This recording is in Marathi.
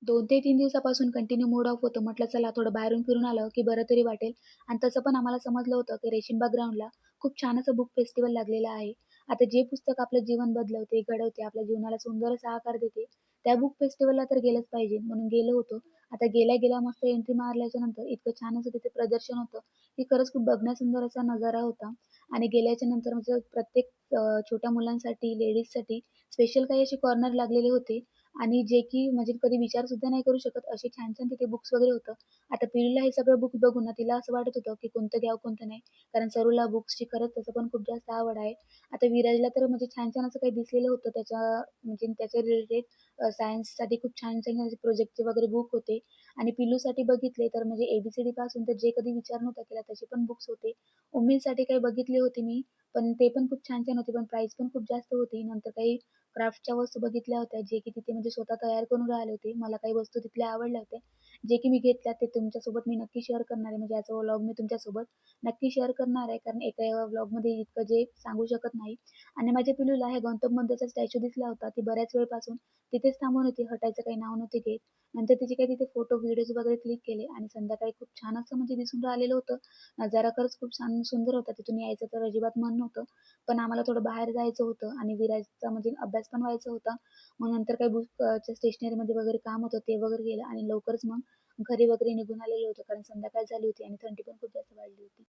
2 ते 3 दिवसापासून कंटिन्यू मूड ऑफ होतं. म्हटलं चला थोडं बाहेरून फिरून आलं, की बरं तरी वाटेल आणि तसं पण आम्हाला समजलं होतं, की रेशीमबाग ग्राउंडला खूप छान असं बुक फेस्टिव्हल लागलेलं आहे. आता जे पुस्तक आपलं जीवन बदलवते, घडवते, आपल्या जीवनाला सुंदर असा आकार देते, त्या बुक फेस्टिव्हलला तर गेलंच पाहिजे म्हणून गेलो होतो. आता गेल्या-गेल्या मस्त एंट्री मारल्याच्यानंतर इतकं छान असं तिथे प्रदर्शन होतं, की खरंच खूप बघण्यासुंदर असा नजारा होता आणि गेल्याच्या नंतर म्हणजे प्रत्येक छोट्या मुलांसाठी, लेडीजसाठी स्पेशल काही असे कॉर्नर लागलेले होते आणि जे की म्हणजे कधी विचार सुद्धा नाही करू शकत असे छान-छान तिथे बुक्स वगैरे होतं. आता पिलूला हे सगळं बुक बघून ना तिला असं वाटत होतं, की कोणतं घ्यावं कोणतं नाही. कारण सरूला बुक्सची खरंच तसं पण खूप जास्त आवड आहे. आता विराजला तर म्हणजे छान-छान असं काही दिसलेलं होतं त्याच्या म्हणजे त्याच्या रिलेटेड सायन्ससाठी खूप छान-छान असे प्रोजेक्टचे वगैरे बुक होते आणि पिलूसाठी बघितले तर म्हणजे पासून तर जे कधी विचार नव्हता केला तसे पण बुक्स होते. उम्मीसाठी काही बघितले होते मी, पण ते पण खूप छान-छान होते, पण प्राईस पण खूप जास्त होती. नंतर काही क्राफ्टच्या वस्तू बघितल्या होत्या, जे की तिथे म्हणजे स्वतः तयार करून राहिले होते. मला काही वस्तू तिथल्या आवडल्या होत्या, जे की मी घेतल्या. ते तुमच्यासोबत मी नक्की शेअर करणार आहे. म्हणजे याचा व्लॉग मी तुमच्यासोबत नक्की शेअर करणार आहे, कारण एका व्लॉगमध्ये इतकं जे सांगू शकत नाही. आणि माझ्या पिलूला हे गौतम बुद्धाचा स्टॅच्यू दिसला होता. ती बऱ्याच वेळपासून तिथेच थांबून होती, हटायचं काही नाव नव्हते घेत. नंतर तिचे काही तिथे फोटो, व्हिडिओज वगैरे क्लिक केले आणि संध्याकाळी खूप छान असं म्हणजे दिसून राहिलेलं होतं. नजारा खरंच खूप छान सुंदर होता. तिथून यायचं तर अजिबात मन नव्हतं. पण आम्हाला थोडं बाहेर जायचं होतं आणि विराजचा म्हणजे अभ्यास पण व्हायचा होता. मग नंतर काही च्या स्टेशनरीमध्ये वगैरे काम होतं ते वगैरे केलं आणि लवकरच मग घरी वगैरे निघून आलेलो होतो. कारण संध्याकाळ झाली होती आणि थंडी पण खूप जास्त वाढली होती.